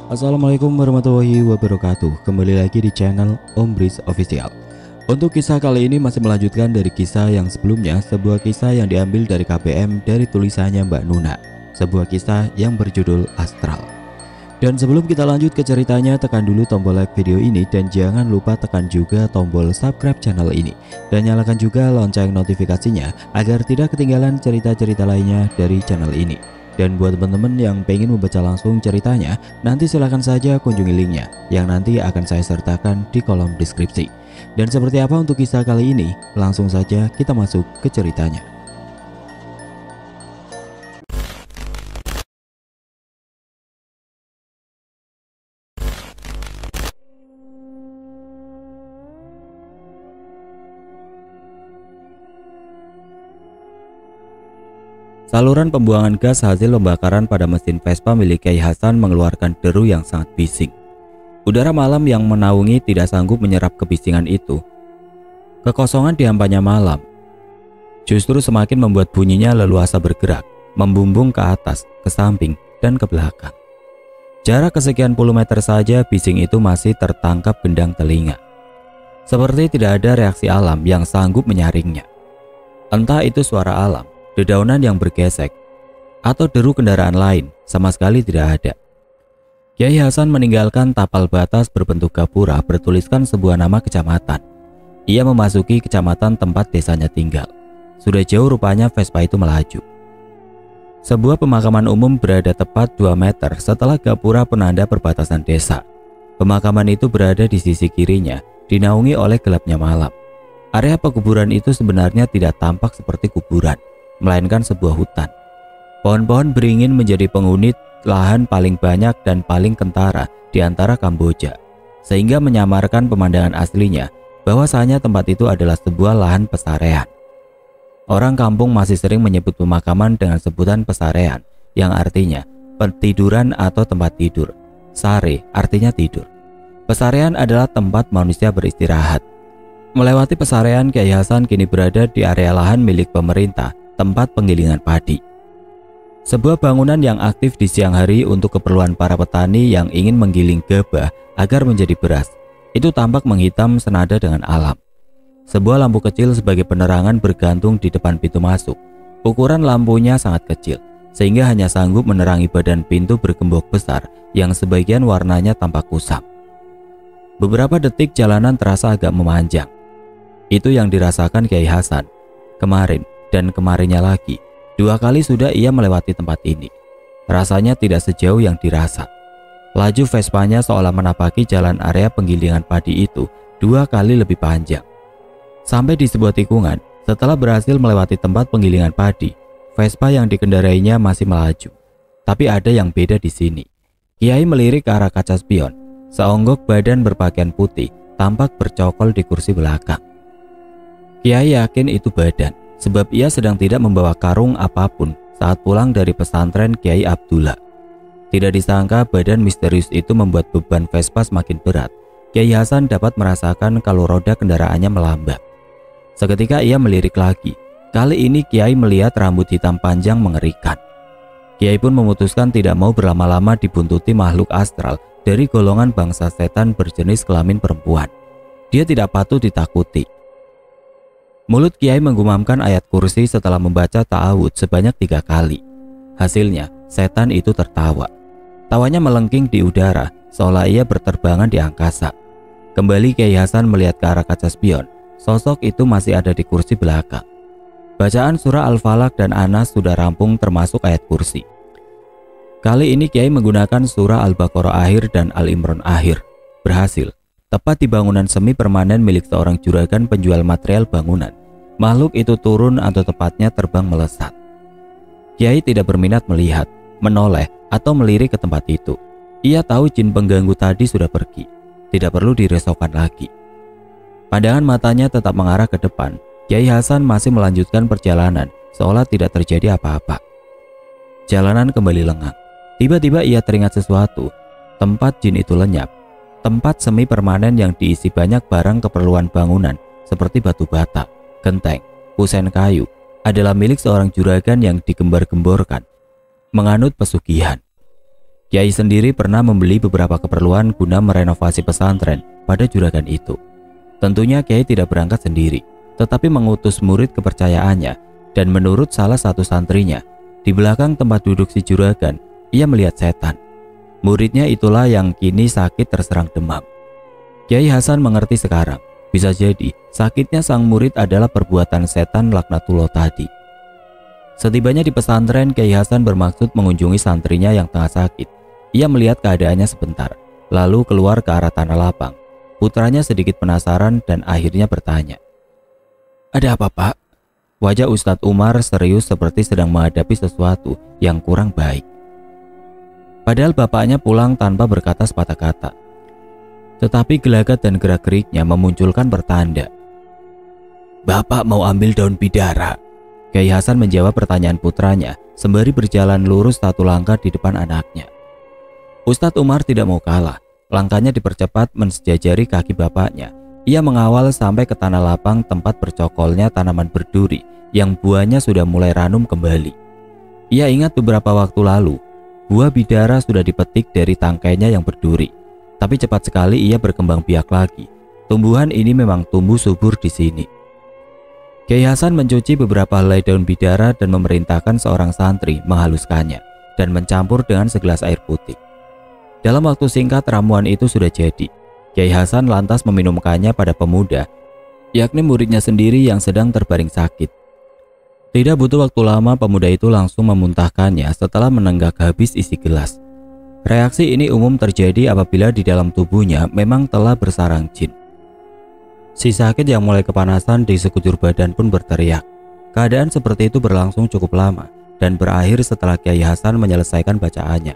Assalamualaikum warahmatullahi wabarakatuh. Kembali lagi di channel Om Bris Official. Untuk kisah kali ini masih melanjutkan dari kisah yang sebelumnya, sebuah kisah yang diambil dari KBM dari tulisannya Mbak Nuna. Sebuah kisah yang berjudul Astral. Dan sebelum kita lanjut ke ceritanya, tekan dulu tombol like video ini dan jangan lupa tekan juga tombol subscribe channel ini dan nyalakan juga lonceng notifikasinya agar tidak ketinggalan cerita-cerita lainnya dari channel ini. Dan buat teman-teman yang pengen membaca langsung ceritanya, nanti silahkan saja kunjungi linknya yang nanti akan saya sertakan di kolom deskripsi. Dan seperti apa untuk kisah kali ini? Langsung saja kita masuk ke ceritanya. Saluran pembuangan gas hasil pembakaran pada mesin Vespa milik Kyai Hasan mengeluarkan deru yang sangat bising. Udara malam yang menaungi tidak sanggup menyerap kebisingan itu. Kekosongan dihampanya malam justru semakin membuat bunyinya leluasa bergerak, membumbung ke atas, ke samping, dan ke belakang. Jarak kesekian puluh meter saja bising itu masih tertangkap gendang telinga. Seperti tidak ada reaksi alam yang sanggup menyaringnya. Entah itu suara alam, dedaunan yang bergesek, atau deru kendaraan lain, sama sekali tidak ada. Kyai Hasan meninggalkan tapal batas berbentuk gapura bertuliskan sebuah nama kecamatan. Ia memasuki kecamatan tempat desanya tinggal. Sudah jauh rupanya Vespa itu melaju. Sebuah pemakaman umum berada tepat 2 meter setelah gapura penanda perbatasan desa. Pemakaman itu berada di sisi kirinya, dinaungi oleh gelapnya malam. Area pekuburan itu sebenarnya tidak tampak seperti kuburan, melainkan sebuah hutan. Pohon-pohon beringin menjadi penghuni lahan paling banyak dan paling kentara di antara Kamboja, sehingga menyamarkan pemandangan aslinya bahwasanya tempat itu adalah sebuah lahan pesarean. Orang kampung masih sering menyebut pemakaman dengan sebutan pesarean, yang artinya petiduran atau tempat tidur. Sare artinya tidur. Pesarean adalah tempat manusia beristirahat. Melewati pesarean, Kyai Hasan kini berada di area lahan milik pemerintah, tempat penggilingan padi. Sebuah bangunan yang aktif di siang hari untuk keperluan para petani yang ingin menggiling gabah agar menjadi beras, itu tampak menghitam senada dengan alam. Sebuah lampu kecil sebagai penerangan bergantung di depan pintu masuk. Ukuran lampunya sangat kecil, sehingga hanya sanggup menerangi badan pintu bergembok besar yang sebagian warnanya tampak kusam. Beberapa detik jalanan terasa agak memanjang. Itu yang dirasakan Kyai Hasan. Kemarin dan kemarinnya lagi, 2 kali sudah ia melewati tempat ini. Rasanya tidak sejauh yang dirasa. Laju Vespanya seolah menapaki jalan area penggilingan padi itu 2 kali lebih panjang. Sampai di sebuah tikungan, setelah berhasil melewati tempat penggilingan padi, Vespa yang dikendarainya masih melaju. Tapi ada yang beda di sini. Kyai melirik ke arah kaca spion. Seonggok badan berpakaian putih tampak bercokol di kursi belakang. Kyai yakin itu badan, sebab ia sedang tidak membawa karung apapun saat pulang dari pesantren Kyai Abdullah. Tidak disangka badan misterius itu membuat beban Vespa semakin berat. Kyai Hasan dapat merasakan kalau roda kendaraannya melambat. Seketika ia melirik lagi. Kali ini Kyai melihat rambut hitam panjang mengerikan. Kyai pun memutuskan tidak mau berlama-lama dibuntuti makhluk astral dari golongan bangsa setan berjenis kelamin perempuan. Dia tidak patut ditakuti. Mulut Kyai menggumamkan ayat kursi setelah membaca ta'awud sebanyak 3 kali. Hasilnya, setan itu tertawa. Tawanya melengking di udara, seolah ia berterbangan di angkasa. Kembali Kyai Hasan melihat ke arah kaca spion. Sosok itu masih ada di kursi belakang. Bacaan surah Al-Falaq dan Anas sudah rampung termasuk ayat kursi. Kali ini Kyai menggunakan surah Al-Baqarah akhir dan Al-Imran akhir. Berhasil. Tepat di bangunan semi permanen milik seorang juragan penjual material bangunan. Makhluk itu turun atau tepatnya terbang melesat. Kyai tidak berminat melihat, menoleh, atau melirik ke tempat itu. Ia tahu jin pengganggu tadi sudah pergi. Tidak perlu dirisaukan lagi. Pandangan matanya tetap mengarah ke depan. Kyai Hasan masih melanjutkan perjalanan seolah tidak terjadi apa-apa. Jalanan kembali lengang. Tiba-tiba ia teringat sesuatu. Tempat jin itu lenyap. Tempat semi permanen yang diisi banyak barang keperluan bangunan seperti batu bata, genteng, kusen kayu adalah milik seorang juragan yang digembar-gemborkan, menganut pesugihan. Kiai sendiri pernah membeli beberapa keperluan guna merenovasi pesantren pada juragan itu. Tentunya Kiai tidak berangkat sendiri, tetapi mengutus murid kepercayaannya, dan menurut salah satu santrinya, di belakang tempat duduk si juragan, ia melihat setan. Muridnya itulah yang kini sakit terserang demam. Kiai Hasan mengerti sekarang, bisa jadi sakitnya sang murid adalah perbuatan setan laknatullah tadi. Setibanya di pesantren, Kiai Hasan bermaksud mengunjungi santrinya yang tengah sakit. Ia melihat keadaannya sebentar, lalu keluar ke arah tanah lapang. Putranya sedikit penasaran dan akhirnya bertanya, "Ada apa, Pak?" Wajah Ustadz Umar serius seperti sedang menghadapi sesuatu yang kurang baik. Padahal bapaknya pulang tanpa berkata sepatah kata. Tetapi gelagat dan gerak-geriknya memunculkan pertanda. "Bapak mau ambil daun bidara?" Kiai Hasan menjawab pertanyaan putranya sembari berjalan lurus satu langkah di depan anaknya. Ustadz Umar tidak mau kalah. Langkahnya dipercepat mensejajari kaki bapaknya. Ia mengawal sampai ke tanah lapang tempat bercokolnya tanaman berduri yang buahnya sudah mulai ranum kembali. Ia ingat beberapa waktu lalu, buah bidara sudah dipetik dari tangkainya yang berduri. Tapi cepat sekali ia berkembang biak lagi. Tumbuhan ini memang tumbuh subur di sini. Kiai Hasan mencuci beberapa helai daun bidara dan memerintahkan seorang santri menghaluskannya dan mencampur dengan segelas air putih. Dalam waktu singkat ramuan itu sudah jadi. Kiai Hasan lantas meminumkannya pada pemuda, yakni muridnya sendiri yang sedang terbaring sakit. Tidak butuh waktu lama, pemuda itu langsung memuntahkannya setelah menenggak habis isi gelas. Reaksi ini umum terjadi apabila di dalam tubuhnya memang telah bersarang jin. Si sakit yang mulai kepanasan di sekujur badan pun berteriak. Keadaan seperti itu berlangsung cukup lama dan berakhir setelah Kiai Hasan menyelesaikan bacaannya.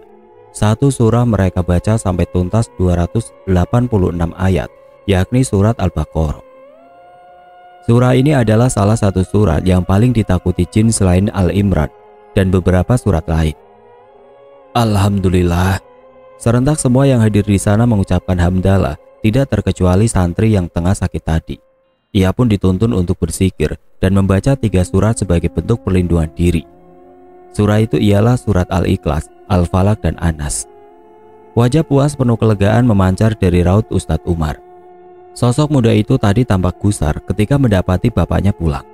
Satu surah mereka baca sampai tuntas 286 ayat, yakni surat Al-Baqarah. Surah ini adalah salah satu surat yang paling ditakuti jin selain Al-Imran dan beberapa surat lain. Alhamdulillah. Serentak semua yang hadir di sana mengucapkan hamdalah, tidak terkecuali santri yang tengah sakit tadi. Ia pun dituntun untuk berzikir dan membaca 3 surat sebagai bentuk perlindungan diri. Surah itu ialah surat Al-Ikhlas, Al-Falaq dan Anas. Wajah puas penuh kelegaan memancar dari raut Ustadz Umar. Sosok muda itu tadi tampak gusar ketika mendapati bapaknya pulang.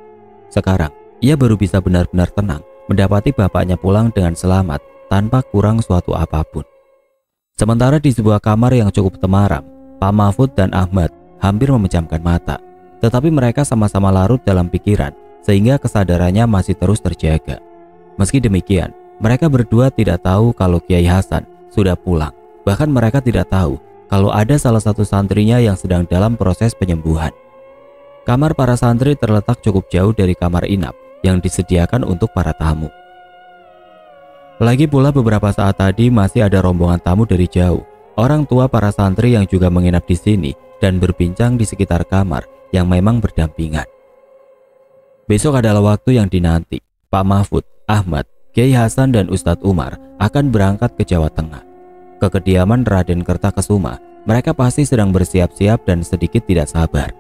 Sekarang, ia baru bisa benar-benar tenang mendapati bapaknya pulang dengan selamat tanpa kurang suatu apapun. Sementara di sebuah kamar yang cukup temaram, Pak Mahfud dan Ahmad hampir memejamkan mata. Tetapi mereka sama-sama larut dalam pikiran sehingga kesadarannya masih terus terjaga. Meski demikian, mereka berdua tidak tahu kalau Kiai Hasan sudah pulang. Bahkan mereka tidak tahu kalau ada salah satu santrinya yang sedang dalam proses penyembuhan. Kamar para santri terletak cukup jauh dari kamar inap yang disediakan untuk para tamu. Lagi pula beberapa saat tadi masih ada rombongan tamu dari jauh. Orang tua para santri yang juga menginap di sini dan berbincang di sekitar kamar yang memang berdampingan. Besok adalah waktu yang dinanti. Pak Mahfud, Ahmad, Kiai Hasan dan Ustadz Umar akan berangkat ke Jawa Tengah. Ke kediaman Raden Kertakesuma. Mereka pasti sedang bersiap-siap dan sedikit tidak sabar.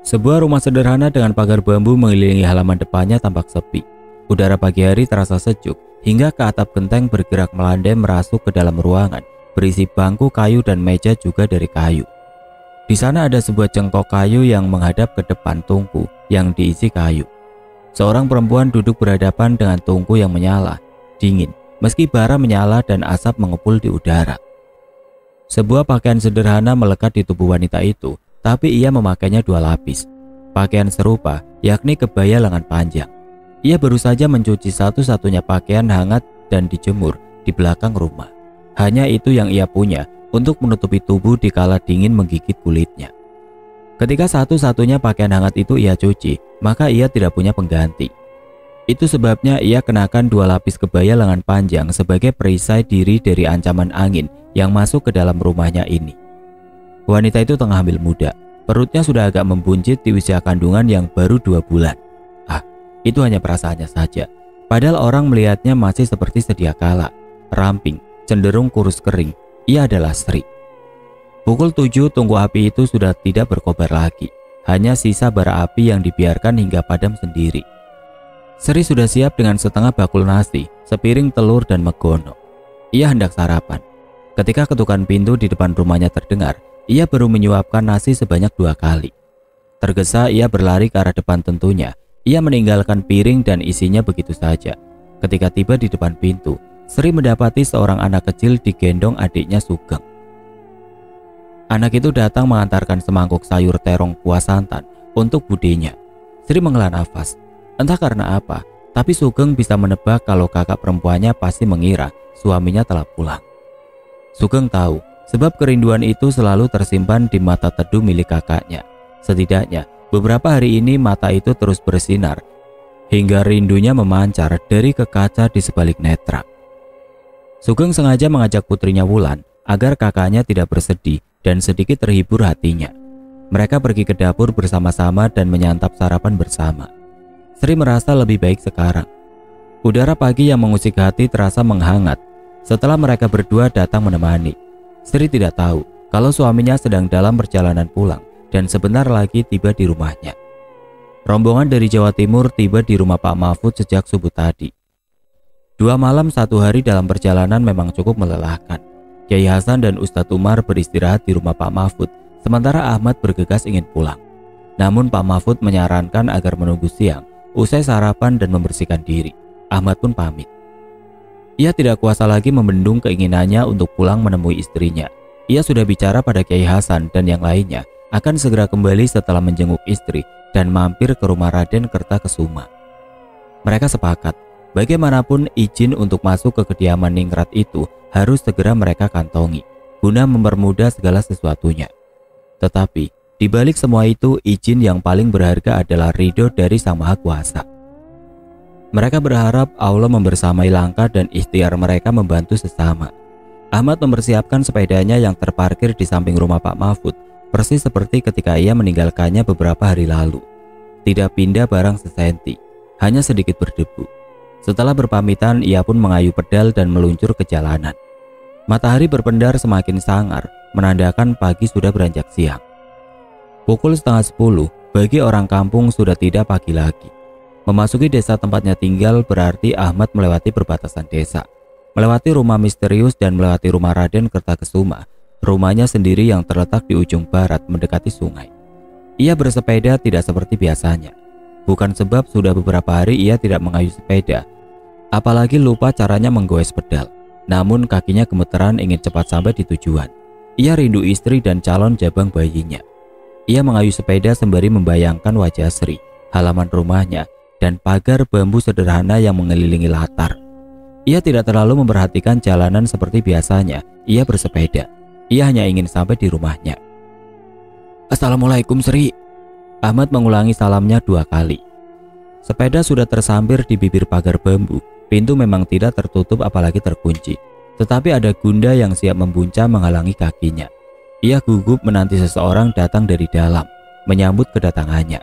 Sebuah rumah sederhana dengan pagar bambu mengelilingi halaman depannya tampak sepi. Udara pagi hari terasa sejuk hingga ke atap genteng bergerak melandai merasuk ke dalam ruangan berisi bangku kayu dan meja juga dari kayu. Di sana ada sebuah cengkok kayu yang menghadap ke depan tungku yang diisi kayu. Seorang perempuan duduk berhadapan dengan tungku yang menyala, dingin, meski bara menyala dan asap mengepul di udara. Sebuah pakaian sederhana melekat di tubuh wanita itu, tapi ia memakainya 2 lapis. Pakaian serupa, yakni kebaya lengan panjang. Ia baru saja mencuci satu-satunya pakaian hangat dan dijemur di belakang rumah. Hanya itu yang ia punya untuk menutupi tubuh dikala dingin menggigit kulitnya. Ketika satu-satunya pakaian hangat itu ia cuci, maka ia tidak punya pengganti. Itu sebabnya ia kenakan 2 lapis kebaya lengan panjang sebagai perisai diri dari ancaman angin yang masuk ke dalam rumahnya ini. Wanita itu tengah hamil muda. Perutnya sudah agak membuncit di usia kandungan yang baru 2 bulan. Itu hanya perasaannya saja. Padahal orang melihatnya masih seperti sedia kala. Ramping, cenderung kurus kering. Ia adalah Sri. Pukul 7 tungku api itu sudah tidak berkobar lagi. Hanya sisa bara api yang dibiarkan hingga padam sendiri. Sri sudah siap dengan setengah bakul nasi, sepiring telur dan megono. Ia hendak sarapan. Ketika ketukan pintu di depan rumahnya terdengar, ia baru menyuapkan nasi sebanyak 2 kali. Tergesa ia berlari ke arah depan tentunya. Ia meninggalkan piring dan isinya begitu saja. Ketika tiba di depan pintu, Sri mendapati seorang anak kecil digendong adiknya Sugeng. Anak itu datang mengantarkan semangkuk sayur terong kuah santan untuk budinya. Sri menghela nafas. Entah karena apa, tapi Sugeng bisa menebak kalau kakak perempuannya pasti mengira suaminya telah pulang. Sugeng tahu sebab kerinduan itu selalu tersimpan di mata teduh milik kakaknya. Setidaknya beberapa hari ini mata itu terus bersinar hingga rindunya memancar dari ke kaca di sebalik netra. Sugeng sengaja mengajak putrinya Wulan agar kakaknya tidak bersedih dan sedikit terhibur hatinya. Mereka pergi ke dapur bersama-sama dan menyantap sarapan bersama. Sri merasa lebih baik sekarang. Udara pagi yang mengusik hati terasa menghangat setelah mereka berdua datang menemani. Sri tidak tahu kalau suaminya sedang dalam perjalanan pulang dan sebentar lagi tiba di rumahnya. Rombongan dari Jawa Timur tiba di rumah Pak Mahfud sejak subuh tadi. 2 malam 1 hari dalam perjalanan memang cukup melelahkan. Kiai Hasan dan Ustadz Umar beristirahat di rumah Pak Mahfud, sementara Ahmad bergegas ingin pulang. Namun Pak Mahfud menyarankan agar menunggu siang, usai sarapan dan membersihkan diri. Ahmad pun pamit. Ia tidak kuasa lagi membendung keinginannya untuk pulang menemui istrinya. Ia sudah bicara pada Kiai Hasan dan yang lainnya akan segera kembali setelah menjenguk istri dan mampir ke rumah Raden Kertakesuma. Mereka sepakat, bagaimanapun izin untuk masuk ke kediaman Ningrat itu harus segera mereka kantongi, guna mempermudah segala sesuatunya. Tetapi, di balik semua itu, izin yang paling berharga adalah ridho dari Sang Maha Kuasa. Mereka berharap Allah membersamai langkah dan ikhtiar mereka membantu sesama. Ahmad mempersiapkan sepedanya yang terparkir di samping rumah Pak Mahfud, persis seperti ketika ia meninggalkannya beberapa hari lalu. Tidak pindah barang sesenti, hanya sedikit berdebu. Setelah berpamitan, ia pun mengayu pedal dan meluncur ke jalanan. Matahari berpendar semakin sangar, menandakan pagi sudah beranjak siang. Pukul 9:30, bagi orang kampung sudah tidak pagi lagi. Memasuki desa tempatnya tinggal berarti Ahmad melewati perbatasan desa, melewati rumah misterius dan melewati rumah Raden Kertakesuma, rumahnya sendiri yang terletak di ujung barat mendekati sungai. Ia bersepeda tidak seperti biasanya. Bukan sebab sudah beberapa hari ia tidak mengayuh sepeda, apalagi lupa caranya menggoes pedal. Namun kakinya gemeteran ingin cepat sampai di tujuan. Ia rindu istri dan calon jabang bayinya. Ia mengayuh sepeda sembari membayangkan wajah Sri, halaman rumahnya, dan pagar bambu sederhana yang mengelilingi latar. Ia tidak terlalu memperhatikan jalanan seperti biasanya. Ia bersepeda. Ia hanya ingin sampai di rumahnya. Assalamualaikum Sri. Ahmad mengulangi salamnya 2 kali. Sepeda sudah tersampir di bibir pagar bambu. Pintu memang tidak tertutup apalagi terkunci. Tetapi ada Gunda yang siap membuncah menghalangi kakinya. Ia gugup menanti seseorang datang dari dalam, menyambut kedatangannya.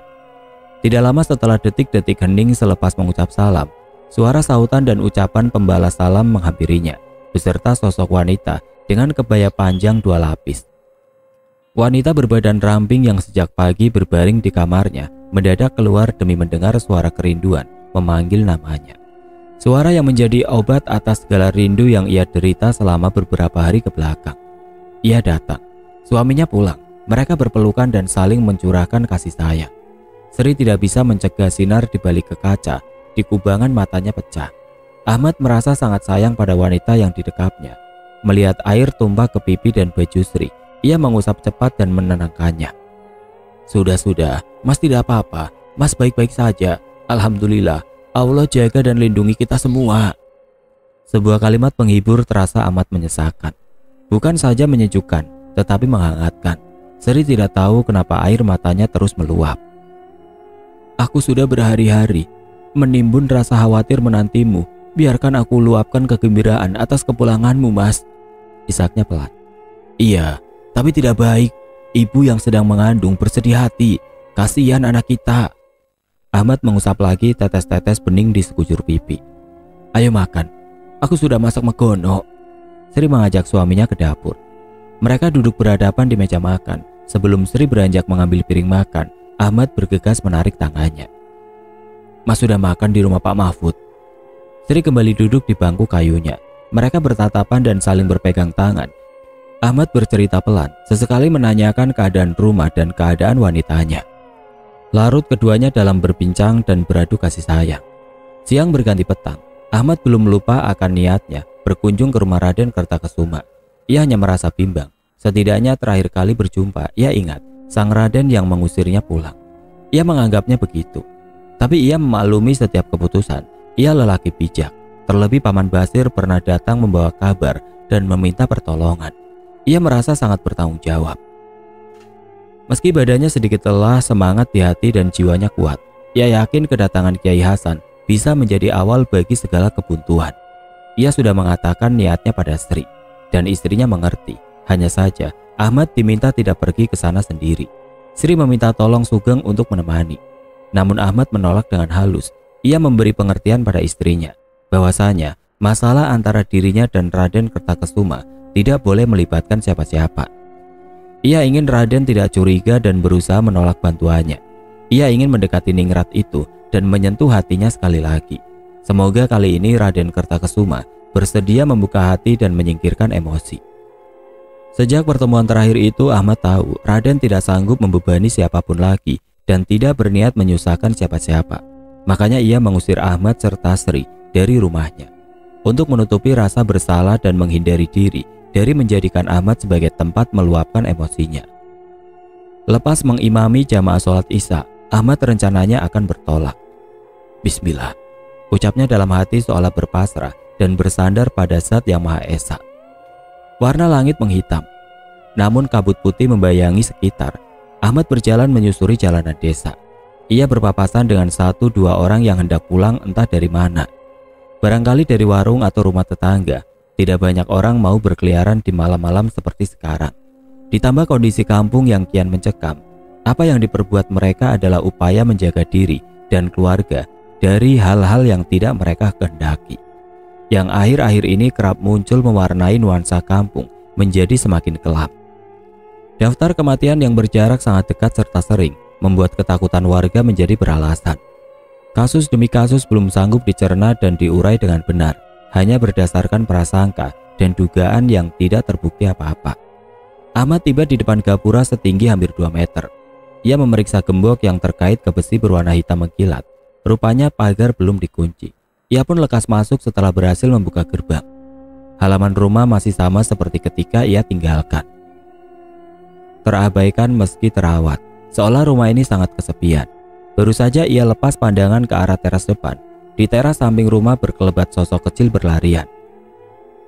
Tidak lama setelah detik-detik hening selepas mengucap salam, suara sautan dan ucapan pembalas salam menghampirinya, beserta sosok wanita dengan kebaya panjang 2 lapis. Wanita berbadan ramping yang sejak pagi berbaring di kamarnya, mendadak keluar demi mendengar suara kerinduan memanggil namanya. Suara yang menjadi obat atas segala rindu yang ia derita selama beberapa hari ke belakang. Ia datang, suaminya pulang, mereka berpelukan dan saling mencurahkan kasih sayang. Sri tidak bisa mencegah sinar di balik ke kaca, di kubangan matanya pecah. Ahmad merasa sangat sayang pada wanita yang didekapnya. Melihat air tumpah ke pipi dan baju Sri, ia mengusap cepat dan menenangkannya. Sudah, Mas tidak apa-apa, Mas baik-baik saja. Alhamdulillah, Allah jaga dan lindungi kita semua. Sebuah kalimat penghibur terasa amat menyesakan. Bukan saja menyejukkan, tetapi menghangatkan. Sri tidak tahu kenapa air matanya terus meluap. Aku sudah berhari-hari menimbun rasa khawatir menantimu. Biarkan aku luapkan kegembiraan atas kepulanganmu, Mas. Isaknya pelan. Iya, tapi tidak baik. Ibu yang sedang mengandung bersedih hati. Kasihan anak kita. Ahmad mengusap lagi tetes-tetes bening di sekujur pipi. Ayo makan. Aku sudah masak megono. Sri mengajak suaminya ke dapur. Mereka duduk berhadapan di meja makan. Sebelum Sri beranjak mengambil piring makan, Ahmad bergegas menarik tangannya. Mas sudah makan di rumah Pak Mahfud? Sri kembali duduk di bangku kayunya. Mereka bertatapan dan saling berpegang tangan. Ahmad bercerita pelan, sesekali menanyakan keadaan rumah dan keadaan wanitanya. Larut keduanya dalam berbincang dan beradu kasih sayang. Siang berganti petang. Ahmad belum lupa akan niatnya berkunjung ke rumah Raden Kertakesuma. Ia hanya merasa bimbang. Setidaknya terakhir kali berjumpa, ia ingat sang Raden yang mengusirnya pulang. Ia menganggapnya begitu. Tapi ia memaklumi setiap keputusan. Ia lelaki bijak. Terlebih Paman Basir pernah datang membawa kabar dan meminta pertolongan. Ia merasa sangat bertanggung jawab. Meski badannya sedikit lelah, semangat di hati dan jiwanya kuat. Ia yakin kedatangan Kiai Hasan bisa menjadi awal bagi segala kebuntuan. Ia sudah mengatakan niatnya pada Sri, dan istrinya mengerti. Hanya saja Ahmad diminta tidak pergi ke sana sendiri. Sri meminta tolong Sugeng untuk menemani. Namun Ahmad menolak dengan halus. Ia memberi pengertian pada istrinya bahwasanya masalah antara dirinya dan Raden Kertakesuma tidak boleh melibatkan siapa-siapa. Ia ingin Raden tidak curiga dan berusaha menolak bantuannya. Ia ingin mendekati ningrat itu dan menyentuh hatinya sekali lagi. Semoga kali ini Raden Kertakesuma bersedia membuka hati dan menyingkirkan emosi. Sejak pertemuan terakhir itu, Ahmad tahu Raden tidak sanggup membebani siapapun lagi dan tidak berniat menyusahkan siapa-siapa. Makanya ia mengusir Ahmad serta Sri dari rumahnya untuk menutupi rasa bersalah dan menghindari diri dari menjadikan Ahmad sebagai tempat meluapkan emosinya. Lepas mengimami jamaah sholat Isya, Ahmad rencananya akan bertolak. Bismillah, ucapnya dalam hati seolah berpasrah dan bersandar pada Zat yang Maha Esa. Warna langit menghitam, namun kabut putih membayangi sekitar. Ahmad berjalan menyusuri jalanan desa. Ia berpapasan dengan 1-2 orang yang hendak pulang entah dari mana. Barangkali dari warung atau rumah tetangga. Tidak banyak orang mau berkeliaran di malam-malam seperti sekarang. Ditambah kondisi kampung yang kian mencekam. Apa yang diperbuat mereka adalah upaya menjaga diri dan keluarga dari hal-hal yang tidak mereka kehendaki. Yang akhir-akhir ini kerap muncul mewarnai nuansa kampung menjadi semakin gelap. Daftar kematian yang berjarak sangat dekat serta sering membuat ketakutan warga menjadi beralasan. Kasus demi kasus belum sanggup dicerna dan diurai dengan benar, hanya berdasarkan prasangka dan dugaan yang tidak terbukti apa-apa. Ahmad tiba di depan gapura setinggi hampir 2 meter. Ia memeriksa gembok yang terkait ke besi berwarna hitam mengkilat. Rupanya pagar belum dikunci. Ia pun lekas masuk setelah berhasil membuka gerbang. Halaman rumah masih sama seperti ketika ia tinggalkan. Terabaikan meski terawat, seolah rumah ini sangat kesepian. Baru saja ia lepas pandangan ke arah teras depan. Di teras samping rumah berkelebat sosok kecil berlarian.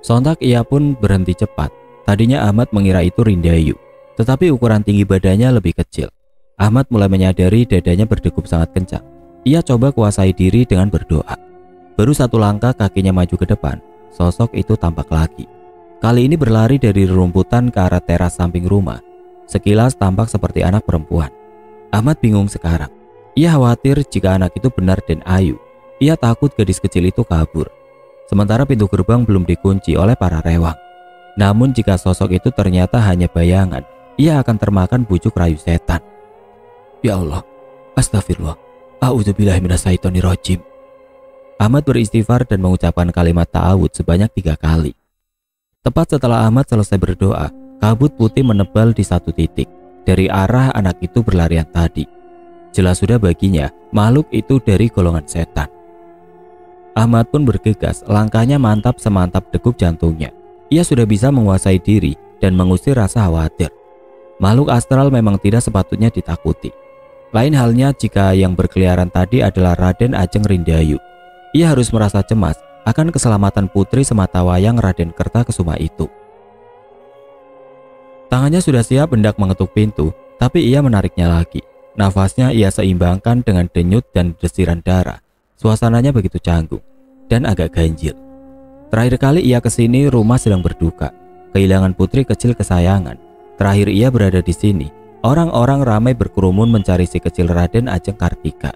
Sontak ia pun berhenti cepat. Tadinya Ahmad mengira itu Rindayu, tetapi ukuran tinggi badannya lebih kecil. Ahmad mulai menyadari dadanya berdegup sangat kencang. Ia coba kuasai diri dengan berdoa. Baru 1 langkah kakinya maju ke depan, sosok itu tampak lagi. Kali ini berlari dari rerumputan ke arah teras samping rumah. Sekilas tampak seperti anak perempuan. Ahmad bingung sekarang. Ia khawatir jika anak itu benar dan ayu. Ia takut gadis kecil itu kabur. Sementara pintu gerbang belum dikunci oleh para rewang. Namun jika sosok itu ternyata hanya bayangan, ia akan termakan bujuk rayu setan. Ya Allah, astagfirullah, a'udzubillahi minasyaitonirrajim. Ahmad beristighfar dan mengucapkan kalimat ta'awud sebanyak 3 kali. Tepat setelah Ahmad selesai berdoa, kabut putih menebal di satu titik dari arah anak itu berlarian tadi. Jelas sudah baginya makhluk itu dari golongan setan. Ahmad pun bergegas, langkahnya mantap semantap degup jantungnya. Ia sudah bisa menguasai diri dan mengusir rasa khawatir. Makhluk astral memang tidak sepatutnya ditakuti. Lain halnya jika yang berkeliaran tadi adalah Raden Ajeng Rindayu. Ia harus merasa cemas akan keselamatan putri sematawayang Raden Kertakesuma itu. Tangannya sudah siap hendak mengetuk pintu, tapi ia menariknya lagi. Nafasnya ia seimbangkan dengan denyut dan desiran darah. Suasananya begitu canggung dan agak ganjil. Terakhir kali ia kesini, rumah sedang berduka. Kehilangan putri kecil kesayangan. Terakhir ia berada di sini, orang-orang ramai berkerumun mencari si kecil Raden Ajeng Kartika.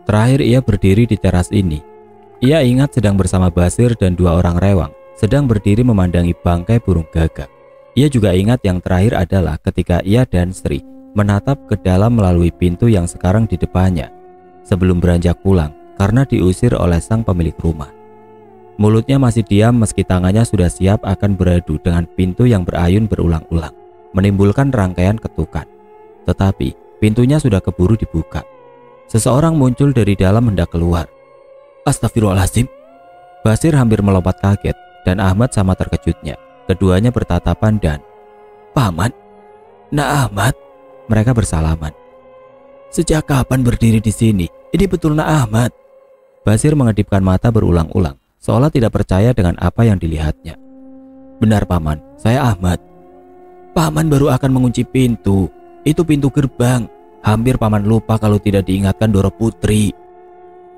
Terakhir ia berdiri di teras ini. Ia ingat sedang bersama Basir dan 2 orang rewang, sedang berdiri memandangi bangkai burung gagak. Ia juga ingat yang terakhir adalah ketika ia dan Sri menatap ke dalam melalui pintu yang sekarang di depannya. sebelum beranjak pulang karena diusir oleh sang pemilik rumah. Mulutnya masih diam meski tangannya sudah siap akan beradu dengan pintu yang berayun berulang-ulang, menimbulkan rangkaian ketukan. Tetapi pintunya sudah keburu dibuka. Seseorang muncul dari dalam hendak keluar. Astagfirullahaladzim. Basir hampir melompat kaget dan Ahmad sama terkejutnya. Keduanya bertatapan dan, Paman, Nak Ahmad. Mereka bersalaman. Sejak kapan berdiri di sini? Ini betul Nak Ahmad. Basir mengedipkan mata berulang-ulang, seolah tidak percaya dengan apa yang dilihatnya. Benar Paman, saya Ahmad. Paman baru akan mengunci pintu. Itu pintu gerbang. Hampir Paman lupa kalau tidak diingatkan Doro Putri.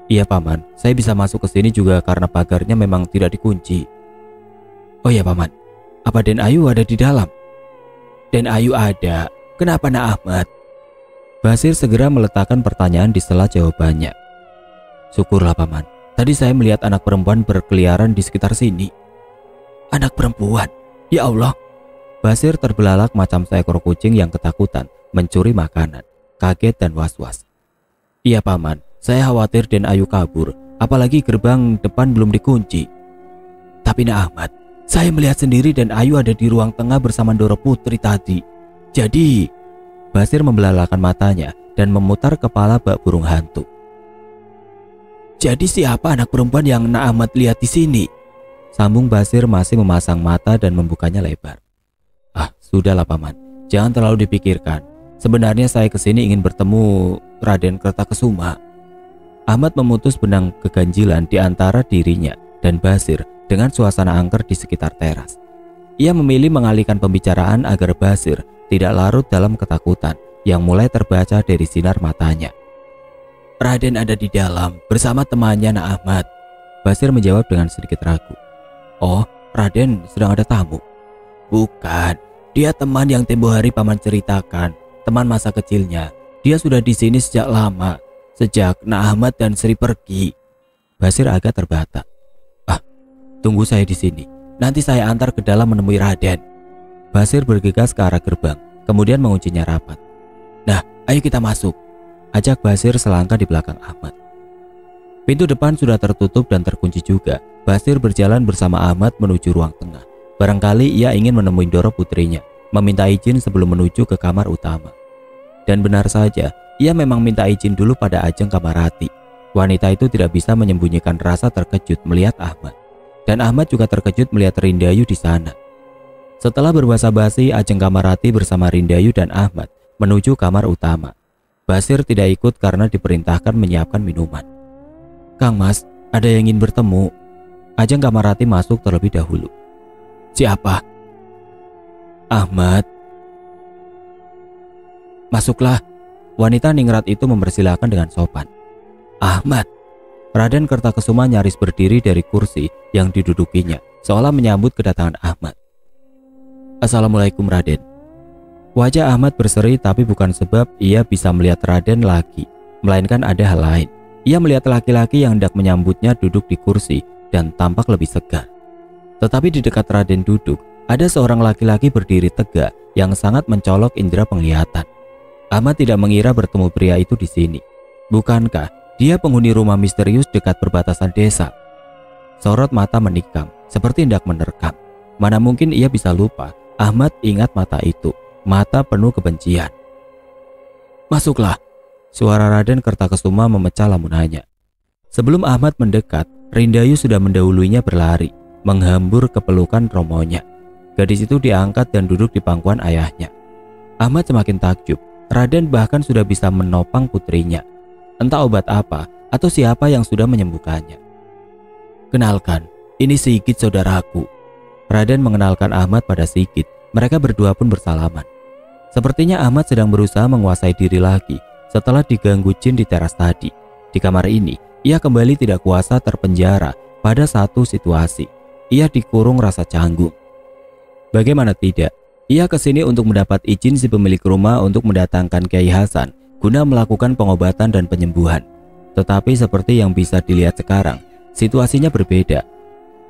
Iya Paman, saya bisa masuk ke sini juga karena pagarnya memang tidak dikunci. Oh ya Paman, apa Den Ayu ada di dalam? Den Ayu ada. Kenapa Nak Ahmad? Basir segera meletakkan pertanyaan di sela jawabannya. Syukurlah Paman, tadi saya melihat anak perempuan berkeliaran di sekitar sini. Anak perempuan? Ya Allah. Basir terbelalak macam seekor kucing yang ketakutan mencuri makanan, kaget dan was-was. Iya Paman, saya khawatir Den Ayu kabur, apalagi gerbang depan belum dikunci. Tapi Nak Ahmad, saya melihat sendiri Den Ayu ada di ruang tengah bersama Doro Putri tadi. Jadi, Basir membelalakan matanya dan memutar kepala bak burung hantu. Jadi siapa anak perempuan yang Nak Ahmad lihat di sini? Sambung Basir masih memasang mata dan membukanya lebar. Ah, sudahlah Paman, jangan terlalu dipikirkan. Sebenarnya saya kesini ingin bertemu Raden Kertakesuma. Ahmad memutus benang keganjilan di antara dirinya dan Basir dengan suasana angker di sekitar teras. Ia memilih mengalihkan pembicaraan agar Basir tidak larut dalam ketakutan yang mulai terbaca dari sinar matanya. Raden ada di dalam bersama temannya Nak Ahmad. Basir menjawab dengan sedikit ragu. Oh, Raden sedang ada tamu? Bukan, dia teman yang tempo hari Paman ceritakan, teman masa kecilnya. Dia sudah di sini sejak lama, sejak Nak Ahmad dan Sri pergi. Basir agak terbata. Ah, tunggu saya di sini. Nanti saya antar ke dalam menemui Raden. Basir bergegas ke arah gerbang, kemudian menguncinya rapat. Nah, ayo kita masuk. Ajak Basir selangkah di belakang Ahmad. Pintu depan sudah tertutup dan terkunci juga. Basir berjalan bersama Ahmad menuju ruang tengah. Barangkali ia ingin menemui Doro putrinya, meminta izin sebelum menuju ke kamar utama. Dan benar saja, ia memang minta izin dulu pada Ajeng Kamarati. Wanita itu tidak bisa menyembunyikan rasa terkejut melihat Ahmad. Dan Ahmad juga terkejut melihat Rindayu di sana. Setelah berbasa-basi, Ajeng Kamarati bersama Rindayu dan Ahmad menuju kamar utama. Basir tidak ikut karena diperintahkan menyiapkan minuman. Kang Mas, ada yang ingin bertemu. Ajeng Kamarati masuk terlebih dahulu. Siapa? Ahmad. Masuklah. Wanita ningrat itu mempersilahkan dengan sopan. Ahmad. Raden Kertakesuma nyaris berdiri dari kursi yang didudukinya, seolah menyambut kedatangan Ahmad. Assalamualaikum Raden. Wajah Ahmad berseri, tapi bukan sebab ia bisa melihat Raden lagi, melainkan ada hal lain. Ia melihat laki-laki yang hendak menyambutnya duduk di kursi dan tampak lebih segar. Tetapi di dekat Raden duduk, ada seorang laki-laki berdiri tegak yang sangat mencolok indera penglihatan. Ahmad tidak mengira bertemu pria itu di sini. Bukankah dia penghuni rumah misterius dekat perbatasan desa? Sorot mata menikam, seperti hendak menerkam. Mana mungkin ia bisa lupa. Ahmad ingat mata itu, mata penuh kebencian. Masuklah. Suara Raden Kertakesuma memecah lamunannya. Sebelum Ahmad mendekat, Rindayu sudah mendahuluinya berlari, menghambur ke pelukan romonya. Gadis itu diangkat dan duduk di pangkuan ayahnya. Ahmad semakin takjub. Raden bahkan sudah bisa menopang putrinya. Entah obat apa atau siapa yang sudah menyembuhkannya. Kenalkan, ini Sigit saudaraku. Raden mengenalkan Ahmad pada Sigit. Mereka berdua pun bersalaman. Sepertinya Ahmad sedang berusaha menguasai diri lagi setelah diganggu jin di teras tadi. Di kamar ini, ia kembali tidak kuasa terpenjara pada satu situasi. Ia dikurung rasa canggung. Bagaimana tidak? Ia kesini untuk mendapat izin si pemilik rumah untuk mendatangkan Kiai Hasan guna melakukan pengobatan dan penyembuhan. Tetapi seperti yang bisa dilihat sekarang, situasinya berbeda.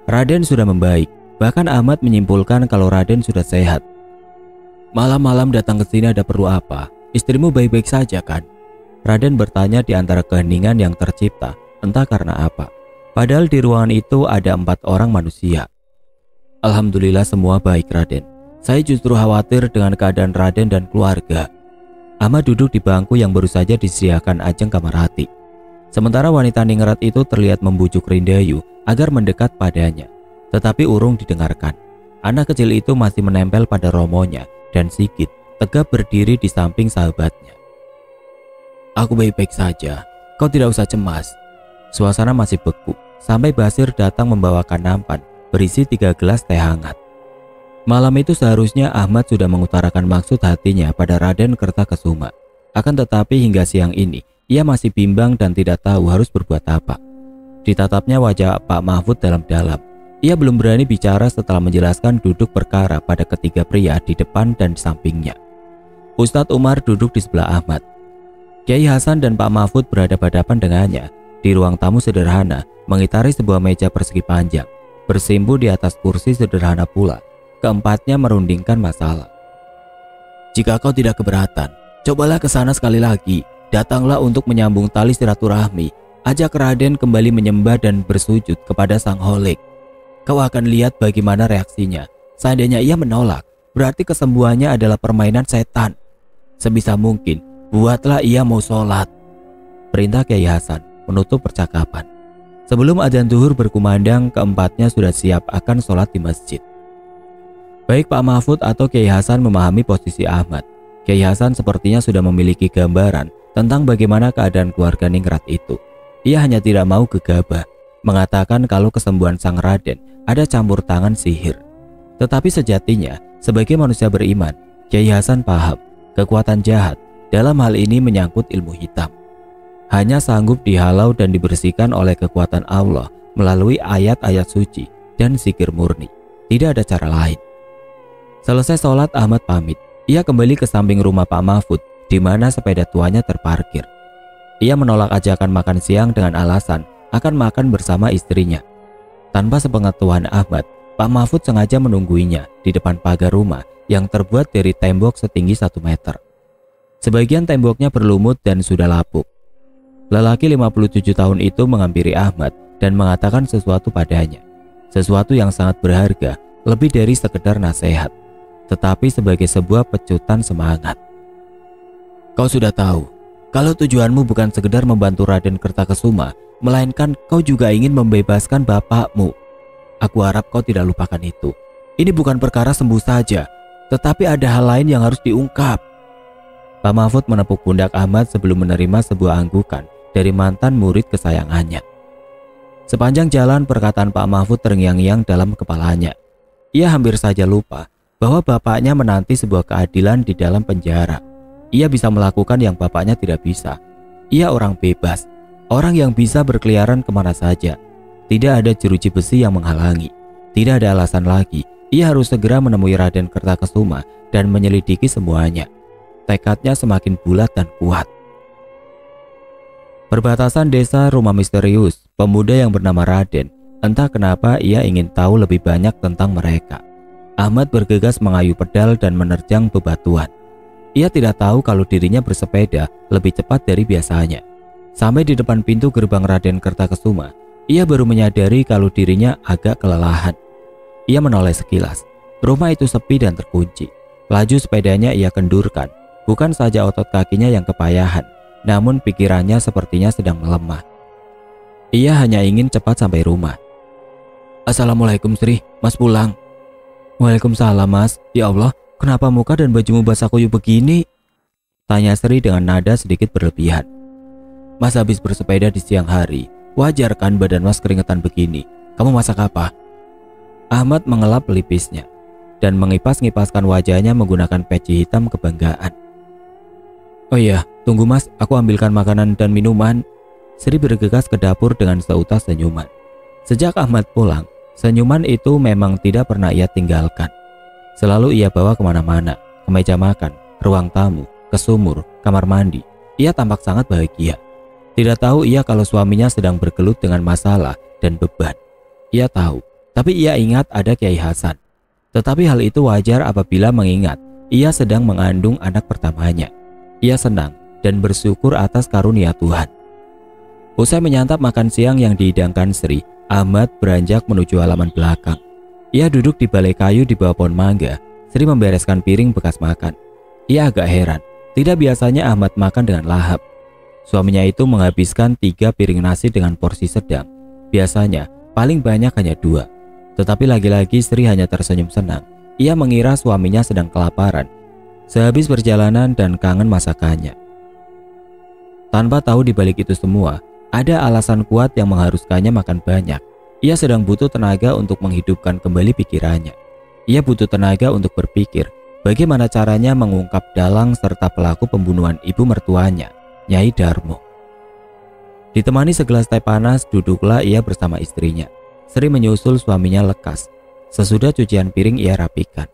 Raden sudah membaik. Bahkan Ahmad menyimpulkan kalau Raden sudah sehat. Malam-malam datang ke sini ada perlu apa? Istrimu baik-baik saja kan? Raden bertanya di antara keheningan yang tercipta, entah karena apa. Padahal di ruangan itu ada 4 orang manusia. Alhamdulillah semua baik, Raden. Saya justru khawatir dengan keadaan Raden dan keluarga. Ahmad duduk di bangku yang baru saja disediakan Ajeng Kamarati. Sementara wanita ningrat itu terlihat membujuk Rindayu agar mendekat padanya. Tetapi urung didengarkan. Anak kecil itu masih menempel pada romonya dan Sigit tegap berdiri di samping sahabatnya. Aku baik-baik saja, kau tidak usah cemas. Suasana masih beku sampai Basir datang membawakan nampan berisi 3 gelas teh hangat. Malam itu seharusnya Ahmad sudah mengutarakan maksud hatinya pada Raden Kertakesuma. Akan tetapi hingga siang ini ia masih bimbang dan tidak tahu harus berbuat apa. Ditatapnya wajah Pak Mahfud dalam-dalam. Ia belum berani bicara setelah menjelaskan duduk perkara pada ketiga pria di depan dan sampingnya. Ustadz Umar duduk di sebelah Ahmad. Kiai Hasan dan Pak Mahfud berhadapan-hadapan dengannya di ruang tamu sederhana, mengitari sebuah meja persegi panjang. Bersimpu di atas kursi sederhana pula, keempatnya merundingkan masalah. Jika kau tidak keberatan, cobalah ke sana sekali lagi. Datanglah untuk menyambung tali silaturahmi. Ajak Raden kembali menyembah dan bersujud kepada Sang Holik. Kau akan lihat bagaimana reaksinya. Seandainya ia menolak, berarti kesembuhannya adalah permainan setan. Sebisa mungkin, buatlah ia mau sholat. Perintah Kiai Hasan menutup percakapan. Sebelum adzan zuhur berkumandang, keempatnya sudah siap akan sholat di masjid. Baik Pak Mahfud atau Kiai Hasan memahami posisi Ahmad. Kiai Hasan sepertinya sudah memiliki gambaran tentang bagaimana keadaan keluarga ningrat itu. Ia hanya tidak mau gegabah, mengatakan kalau kesembuhan sang Raden ada campur tangan sihir. Tetapi sejatinya, sebagai manusia beriman, Kiai Hasan paham kekuatan jahat dalam hal ini menyangkut ilmu hitam. Hanya sanggup dihalau dan dibersihkan oleh kekuatan Allah melalui ayat-ayat suci dan zikir murni. Tidak ada cara lain. Selesai sholat, Ahmad pamit. Ia kembali ke samping rumah Pak Mahfud, di mana sepeda tuanya terparkir. Ia menolak ajakan makan siang dengan alasan akan makan bersama istrinya. Tanpa sepengetahuan Ahmad, Pak Mahfud sengaja menungguinya di depan pagar rumah yang terbuat dari tembok setinggi 1 meter. Sebagian temboknya berlumut dan sudah lapuk. Lelaki 57 tahun itu menghampiri Ahmad dan mengatakan sesuatu padanya. Sesuatu yang sangat berharga, lebih dari sekedar nasihat, tetapi sebagai sebuah pecutan semangat. Kau sudah tahu, kalau tujuanmu bukan sekedar membantu Raden Kertakesuma, melainkan kau juga ingin membebaskan bapakmu. Aku harap kau tidak lupakan itu. Ini bukan perkara sembuh saja, tetapi ada hal lain yang harus diungkap. Pak Mahfud menepuk pundak Ahmad sebelum menerima sebuah anggukan dari mantan murid kesayangannya. Sepanjang jalan perkataan Pak Mahfud terngiang-ngiang dalam kepalanya. Ia hampir saja lupa bahwa bapaknya menanti sebuah keadilan di dalam penjara. Ia bisa melakukan yang bapaknya tidak bisa. Ia orang bebas, orang yang bisa berkeliaran kemana saja. Tidak ada jeruji besi yang menghalangi. Tidak ada alasan lagi. Ia harus segera menemui Raden Kertakesuma dan menyelidiki semuanya. Tekadnya semakin bulat dan kuat. Perbatasan desa Rumah Misterius, pemuda yang bernama Raden. Entah kenapa ia ingin tahu lebih banyak tentang mereka. Ahmad bergegas mengayu pedal dan menerjang bebatuan. Ia tidak tahu kalau dirinya bersepeda lebih cepat dari biasanya. Sampai di depan pintu gerbang Raden Kertakesuma, ia baru menyadari kalau dirinya agak kelelahan. Ia menoleh sekilas. Rumah itu sepi dan terkunci. Laju sepedanya ia kendurkan. Bukan saja otot kakinya yang kepayahan, namun pikirannya sepertinya sedang melemah. Ia hanya ingin cepat sampai rumah. Assalamualaikum Sri, Mas pulang. Waalaikumsalam Mas. Ya Allah, kenapa muka dan bajumu basah kuyup begini? Tanya Sri dengan nada sedikit berlebihan. Mas habis bersepeda di siang hari. Wajar kan badan Mas keringetan begini. Kamu masak apa? Ahmad mengelap pelipisnya dan mengipas-ngipaskan wajahnya menggunakan peci hitam kebanggaan. Oh iya, tunggu Mas, aku ambilkan makanan dan minuman. Sri bergegas ke dapur dengan seutas senyuman. Sejak Ahmad pulang, senyuman itu memang tidak pernah ia tinggalkan. Selalu ia bawa kemana-mana, ke meja makan, ruang tamu, ke sumur, kamar mandi. Ia tampak sangat bahagia. Tidak tahu ia kalau suaminya sedang bergelut dengan masalah dan beban. Ia tahu, tapi ia ingat ada Kiai Hasan. Tetapi hal itu wajar apabila mengingat ia sedang mengandung anak pertamanya. Ia senang dan bersyukur atas karunia Tuhan. Usai menyantap makan siang yang dihidangkan Sri, Ahmad beranjak menuju halaman belakang. Ia duduk di balai kayu di bawah pohon mangga. Sri membereskan piring bekas makan. Ia agak heran, tidak biasanya Ahmad makan dengan lahap. Suaminya itu menghabiskan 3 piring nasi dengan porsi sedang. Biasanya paling banyak hanya 2. Tetapi lagi-lagi Sri hanya tersenyum senang. Ia mengira suaminya sedang kelaparan sehabis perjalanan dan kangen masakannya. Tanpa tahu di balik itu semua, ada alasan kuat yang mengharuskannya makan banyak. Ia sedang butuh tenaga untuk menghidupkan kembali pikirannya. Ia butuh tenaga untuk berpikir bagaimana caranya mengungkap dalang serta pelaku pembunuhan ibu mertuanya, Nyai Darmo. Ditemani segelas teh panas, duduklah ia bersama istrinya. Sri menyusul suaminya lekas. Sesudah cucian piring ia rapikan.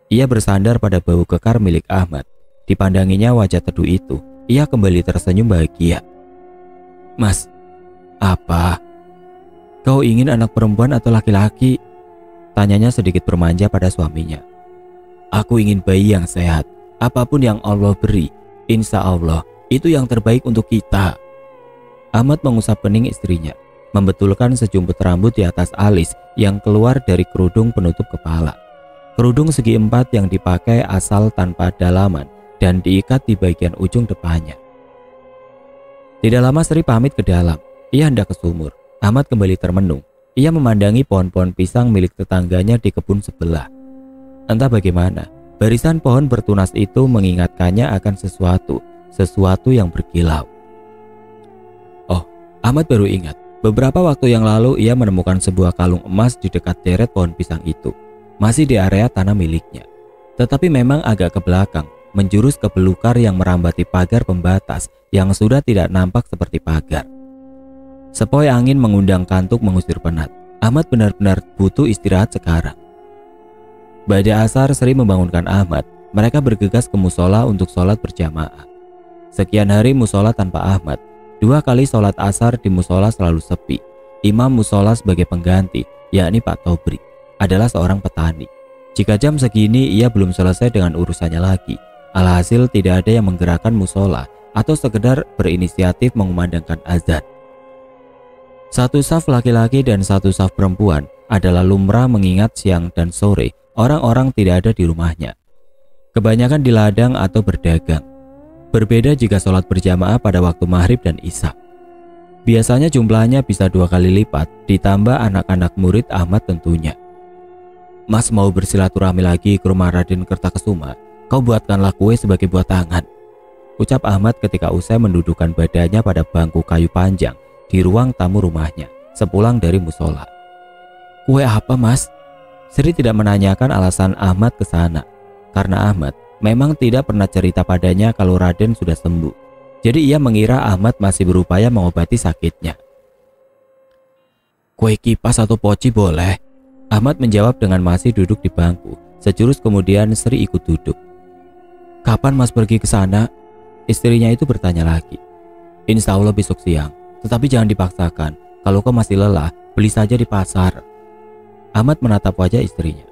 Ia bersandar pada bau kekar milik Ahmad. Dipandanginya wajah teduh itu, ia kembali tersenyum bahagia. "Mas, apa? Kau ingin anak perempuan atau laki-laki?" tanyanya sedikit bermanja pada suaminya. "Aku ingin bayi yang sehat. Apapun yang Allah beri, insya Allah itu yang terbaik untuk kita." Ahmad mengusap kening istrinya, membetulkan sejumput rambut di atas alis yang keluar dari kerudung penutup kepala. Kerudung segi 4 yang dipakai asal tanpa dalaman dan diikat di bagian ujung depannya. Tidak lama Sri pamit ke dalam. Ia hendak ke sumur. Ahmad kembali termenung. Ia memandangi pohon-pohon pisang milik tetangganya di kebun sebelah. Entah bagaimana, barisan pohon bertunas itu mengingatkannya akan sesuatu yang berkilau. Oh, Ahmad baru ingat. Beberapa waktu yang lalu ia menemukan sebuah kalung emas di dekat deret pohon pisang itu. Masih di area tanah miliknya. Tetapi memang agak ke belakang, menjurus ke belukar yang merambati pagar pembatas yang sudah tidak nampak seperti pagar. Sepoi angin mengundang kantuk mengusir penat. Ahmad benar-benar butuh istirahat sekarang. Ba'da asar Sri membangunkan Ahmad. Mereka bergegas ke musola untuk sholat berjamaah. Sekian hari musola tanpa Ahmad. 2 kali sholat asar di musola selalu sepi. Imam musola sebagai pengganti, yakni Pak Tobri, adalah seorang petani. Jika jam segini ia belum selesai dengan urusannya lagi. Alhasil tidak ada yang menggerakkan musola atau sekedar berinisiatif mengumandangkan azan. 1 saf laki-laki dan 1 saf perempuan adalah lumrah mengingat siang dan sore orang-orang tidak ada di rumahnya. Kebanyakan di ladang atau berdagang. Berbeda jika sholat berjamaah pada waktu maghrib dan isya. Biasanya jumlahnya bisa 2 kali lipat, ditambah anak-anak murid Ahmad tentunya. "Mas mau bersilaturahmi lagi ke rumah Raden Kertakesuma, kau buatkanlah kue sebagai buat tangan," ucap Ahmad ketika usai mendudukkan badannya pada bangku kayu panjang di ruang tamu rumahnya sepulang dari musola. "Kue apa, Mas?" Sri tidak menanyakan alasan Ahmad ke sana, karena Ahmad memang tidak pernah cerita padanya kalau Raden sudah sembuh. Jadi ia mengira Ahmad masih berupaya mengobati sakitnya. "Kue kipas atau poci boleh?" Ahmad menjawab dengan masih duduk di bangku. Sejurus kemudian Sri ikut duduk. "Kapan Mas pergi ke sana?" Istrinya itu bertanya lagi. "Insya Allah besok siang. Tetapi jangan dipaksakan. Kalau kau masih lelah, beli saja di pasar." Ahmad menatap wajah istrinya.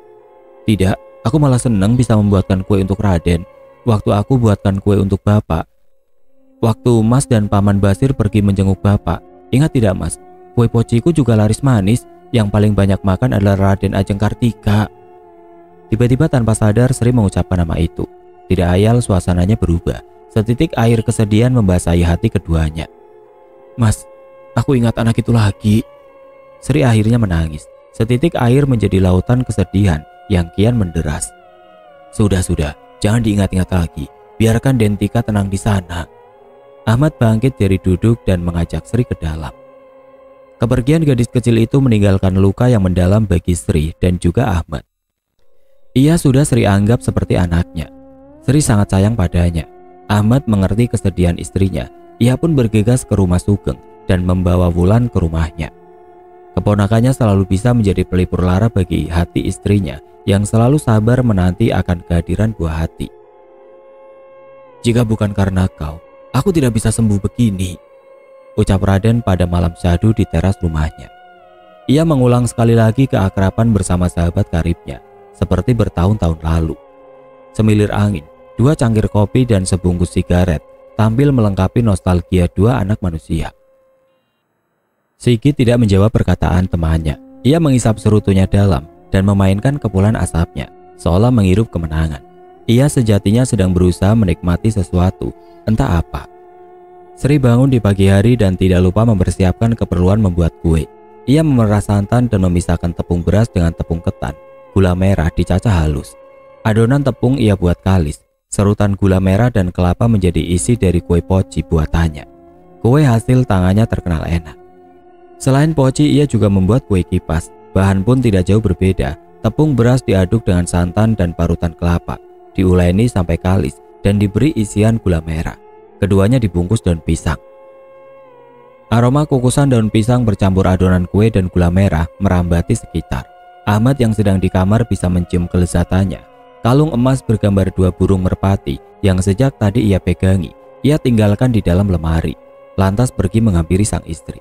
"Tidak, aku malah senang bisa membuatkan kue untuk Raden. Waktu aku buatkan kue untuk Bapak. Waktu Mas dan Paman Basir pergi menjenguk Bapak. Ingat tidak Mas, kue pociku juga laris manis. Yang paling banyak makan adalah Raden Ajeng Kartika." Tiba-tiba tanpa sadar Sri mengucapkan nama itu. Tidak ayal suasananya berubah. Setitik air kesedihan membasahi hati keduanya. "Mas, aku ingat anak itu lagi." Sri akhirnya menangis. Setitik air menjadi lautan kesedihan yang kian menderas. Sudah, jangan diingat-ingat lagi. Biarkan Dentika tenang di sana." Ahmad bangkit dari duduk dan mengajak Sri ke dalam. Kepergian gadis kecil itu meninggalkan luka yang mendalam bagi Sri dan juga Ahmad. Ia sudah Sri anggap seperti anaknya. Sri sangat sayang padanya. Ahmad mengerti kesedihan istrinya. Ia pun bergegas ke rumah Sugeng dan membawa Wulan ke rumahnya. Keponakannya selalu bisa menjadi pelipur lara bagi hati istrinya yang selalu sabar menanti akan kehadiran buah hati. "Jika bukan karena kau, aku tidak bisa sembuh begini," ucap Raden pada malam syahdu di teras rumahnya. Ia mengulang sekali lagi keakraban bersama sahabat karibnya, seperti bertahun-tahun lalu. Semilir angin, 2 cangkir kopi dan sebungkus sigaret tampil melengkapi nostalgia dua anak manusia. Sigit tidak menjawab perkataan temannya. Ia mengisap serutunya dalam dan memainkan kepulan asapnya, seolah menghirup kemenangan. Ia sejatinya sedang berusaha menikmati sesuatu, entah apa. Sri bangun di pagi hari dan tidak lupa mempersiapkan keperluan membuat kue. Ia memerah santan dan memisahkan tepung beras dengan tepung ketan. Gula merah dicacah halus. Adonan tepung ia buat kalis. Serutan gula merah dan kelapa menjadi isi dari kue poci buatannya. Kue hasil tangannya terkenal enak. Selain poci, ia juga membuat kue kipas. Bahan pun tidak jauh berbeda. Tepung beras diaduk dengan santan dan parutan kelapa, diuleni sampai kalis dan diberi isian gula merah. Keduanya dibungkus daun pisang. Aroma kukusan daun pisang bercampur adonan kue dan gula merah merambati sekitar. Ahmad yang sedang di kamar bisa mencium kelezatannya. Kalung emas bergambar dua burung merpati yang sejak tadi ia pegangi, ia tinggalkan di dalam lemari, lantas pergi menghampiri sang istri.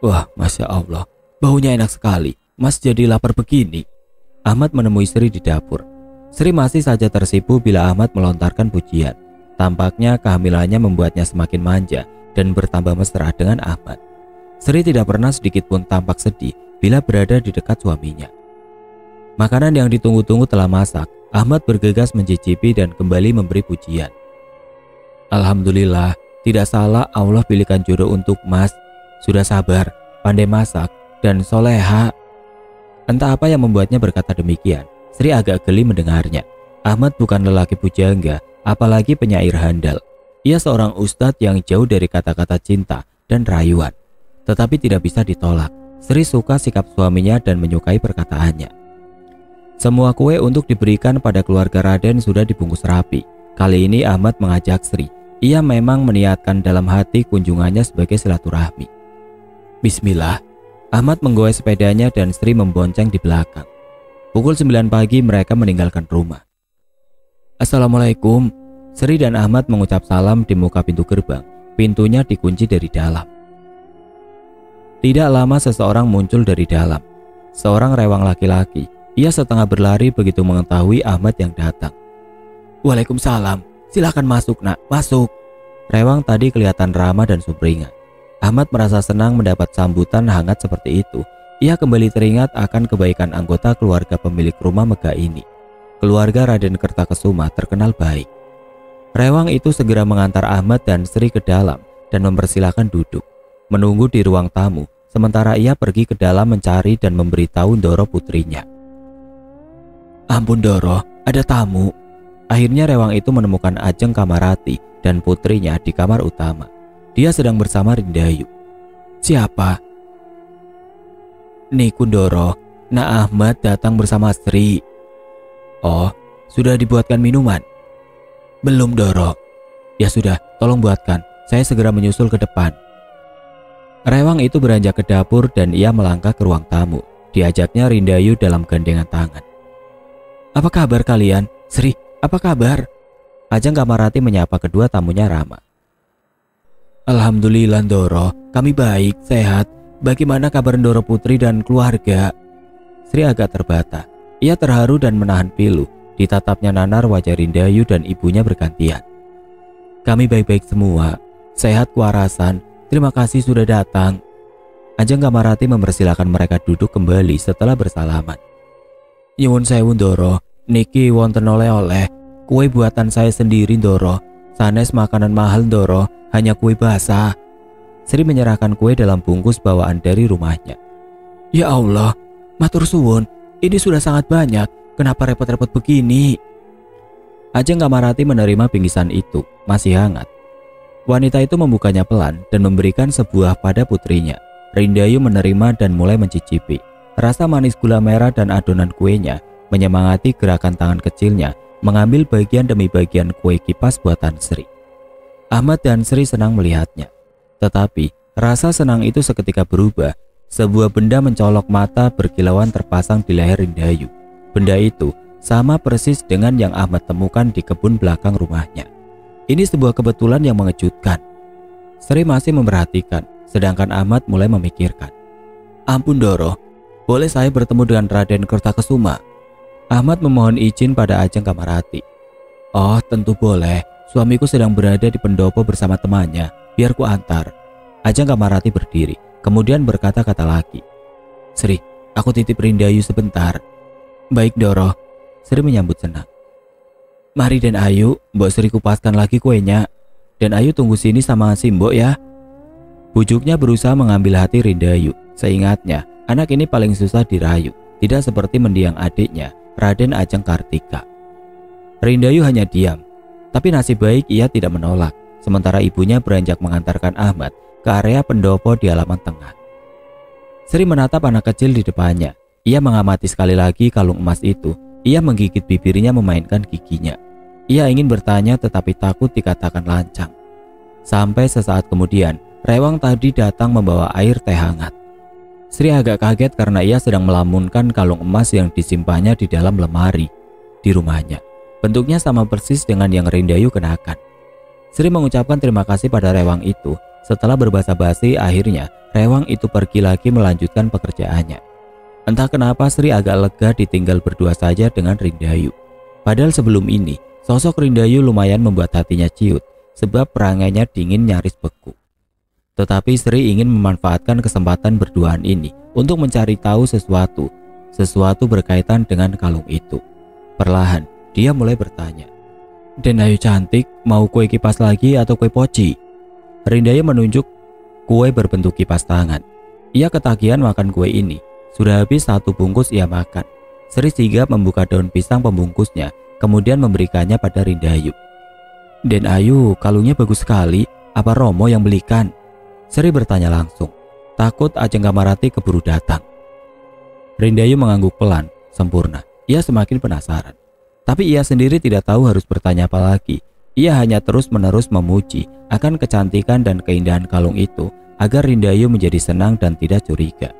Wah, Masya Allah, baunya enak sekali. Mas jadi lapar begini. Ahmad menemui Sri di dapur. Sri masih saja tersipu bila Ahmad melontarkan pujian. Tampaknya kehamilannya membuatnya semakin manja dan bertambah mesra dengan Ahmad. Sri tidak pernah sedikit pun tampak sedih bila berada di dekat suaminya. Makanan yang ditunggu-tunggu telah masak. Ahmad bergegas mencicipi dan kembali memberi pujian. Alhamdulillah, tidak salah Allah pilihkan jodoh untuk Mas. Sudah sabar, pandai masak, dan soleha. Entah apa yang membuatnya berkata demikian. Sri agak geli mendengarnya. Ahmad bukan lelaki pujangga, apalagi penyair handal. Ia seorang ustadz yang jauh dari kata-kata cinta dan rayuan. Tetapi tidak bisa ditolak. Sri suka sikap suaminya dan menyukai perkataannya. Semua kue untuk diberikan pada keluarga Raden sudah dibungkus rapi. Kali ini Ahmad mengajak Sri. Ia memang meniatkan dalam hati kunjungannya sebagai silaturahmi. Bismillah. Ahmad menggoyah sepedanya dan Sri membonceng di belakang. Pukul 9 pagi mereka meninggalkan rumah. Assalamualaikum. Sri dan Ahmad mengucap salam di muka pintu gerbang. Pintunya dikunci dari dalam. Tidak lama seseorang muncul dari dalam. Seorang rewang laki-laki. Ia setengah berlari begitu mengetahui Ahmad yang datang. Waalaikumsalam. Silakan masuk, Nak. Masuk. Rewang tadi kelihatan ramah dan sumringah. Ahmad merasa senang mendapat sambutan hangat seperti itu. Ia kembali teringat akan kebaikan anggota keluarga pemilik rumah megah ini. Keluarga Raden Kertakesuma terkenal baik. Rewang itu segera mengantar Ahmad dan Sri ke dalam dan mempersilahkan duduk, menunggu di ruang tamu, sementara ia pergi ke dalam mencari dan memberitahu Ndoro putrinya. Ampun Ndoro, ada tamu. Akhirnya Rewang itu menemukan Ajeng Kamarati dan putrinya di kamar utama. Dia sedang bersama Rindayu. Siapa? Niku Ndoro, Nak Ahmad datang bersama Sri. Oh, sudah dibuatkan minuman? Belum Ndoro. Ya sudah, tolong buatkan. Saya segera menyusul ke depan. Rewang itu beranjak ke dapur dan ia melangkah ke ruang tamu. Diajaknya Rindayu dalam gandengan tangan. Apa kabar kalian? Sri, apa kabar? Ajeng Kamarati menyapa kedua tamunya ramah. Alhamdulillah Ndoro, kami baik, sehat. Bagaimana kabar Ndoro putri dan keluarga? Sri agak terbata. Ia terharu dan menahan pilu. Ditatapnya nanar wajah Rindayu dan ibunya bergantian. Kami baik-baik semua, sehat kewarasan. Terima kasih sudah datang. Ajeng Kamarati mempersilahkan mereka duduk kembali setelah bersalaman. Nyuwun sewu Ndoro, niki wonten oleh-oleh. Kue buatan saya sendiri Ndoro. Sanes makanan mahal Ndoro, hanya kue basah. Sri menyerahkan kue dalam bungkus bawaan dari rumahnya. Ya Allah, matur suwun, ini sudah sangat banyak. Kenapa repot-repot begini? Ajeng Kamarati menerima bingkisan itu, masih hangat. Wanita itu membukanya pelan dan memberikan sebuah pada putrinya. Rindayu menerima dan mulai mencicipi. Rasa manis gula merah dan adonan kuenya menyemangati gerakan tangan kecilnya mengambil bagian demi bagian kue kipas buatan Sri. Ahmad dan Sri senang melihatnya. Tetapi rasa senang itu seketika berubah. Sebuah benda mencolok mata berkilauan terpasang di leher Rindayu. Benda itu sama persis dengan yang Ahmad temukan di kebun belakang rumahnya. Ini sebuah kebetulan yang mengejutkan. Sri masih memperhatikan, sedangkan Ahmad mulai memikirkan. Ampun Ndoro, boleh saya bertemu dengan Raden Kertakesuma? Ahmad memohon izin pada Ajeng Kamarati. Oh tentu boleh, Suamiku sedang berada di pendopo bersama temannya, biar ku antar. Ajeng Kamarati berdiri, kemudian berkata-kata lagi. Sri, aku titip Rindayu sebentar. Baik Doro, Sri menyambut senang. Mari dan Ayu, Mbok Sri kupaskan lagi kuenya. Dan Ayu tunggu sini sama si Mbok ya. Bujuknya berusaha mengambil hati Rindayu. Seingatnya, anak ini paling susah dirayu, tidak seperti mendiang adiknya, Raden Ajeng Kartika. Rindayu hanya diam, tapi nasib baik ia tidak menolak. Sementara ibunya beranjak mengantarkan Ahmad ke area pendopo di halaman tengah. Sri menatap anak kecil di depannya. Ia mengamati sekali lagi kalung emas itu. Ia menggigit bibirnya memainkan giginya. Ia ingin bertanya tetapi takut dikatakan lancang. Sampai sesaat kemudian, Rewang tadi datang membawa air teh hangat. Sri agak kaget karena ia sedang melamunkan kalung emas yang disimpannya di dalam lemari di rumahnya. Bentuknya sama persis dengan yang Rindayu kenakan. Sri mengucapkan terima kasih pada Rewang itu. Setelah berbasa-basi, akhirnya Rewang itu pergi lagi melanjutkan pekerjaannya. Entah kenapa Sri agak lega ditinggal berdua saja dengan Rindayu. Padahal sebelum ini, sosok Rindayu lumayan membuat hatinya ciut, sebab perangainya dingin nyaris beku. Tetapi Sri ingin memanfaatkan kesempatan berduaan ini untuk mencari tahu sesuatu berkaitan dengan kalung itu. Perlahan, dia mulai bertanya. Den Ayu cantik, mau kue kipas lagi atau kue poci? Rindayu menunjuk kue berbentuk kipas tangan. Ia ketagihan makan kue ini. Sudah habis 1 bungkus ia makan. Sri sigap membuka daun pisang pembungkusnya, kemudian memberikannya pada Rindayu. Den Ayu, kalungnya bagus sekali. Apa Romo yang belikan? Sri bertanya langsung. Takut Ajeng Kamarati keburu datang. Rindayu mengangguk pelan, sempurna. Ia semakin penasaran. Tapi ia sendiri tidak tahu harus bertanya apa lagi. Ia hanya terus-menerus memuji akan kecantikan dan keindahan kalung itu agar Rindayu menjadi senang dan tidak curiga.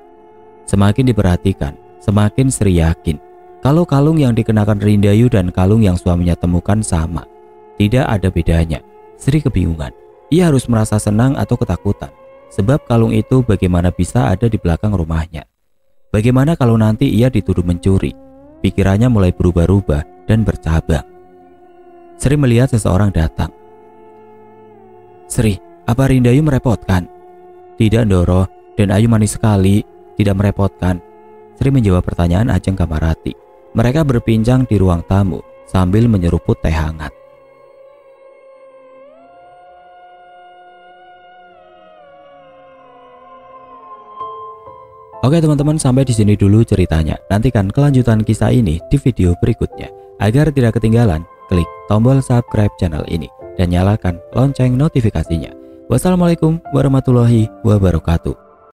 Semakin diperhatikan, semakin Sri yakin kalau kalung yang dikenakan Rindayu dan kalung yang suaminya temukan sama. Tidak ada bedanya. Sri kebingungan. Ia harus merasa senang atau ketakutan. Sebab kalung itu bagaimana bisa ada di belakang rumahnya. Bagaimana kalau nanti ia dituduh mencuri? Pikirannya mulai berubah-ubah dan bercabang. Sri melihat seseorang datang. Sri, apa Rindayu merepotkan? Tidak Doro, dan Ayu manis sekali, tidak merepotkan. Sri menjawab pertanyaan Ajeng Kamarati. Mereka berbincang di ruang tamu sambil menyeruput teh hangat. Oke teman-teman, sampai di sini dulu ceritanya. Nantikan kelanjutan kisah ini di video berikutnya. Agar tidak ketinggalan, klik tombol subscribe channel ini dan nyalakan lonceng notifikasinya. Wassalamualaikum warahmatullahi wabarakatuh.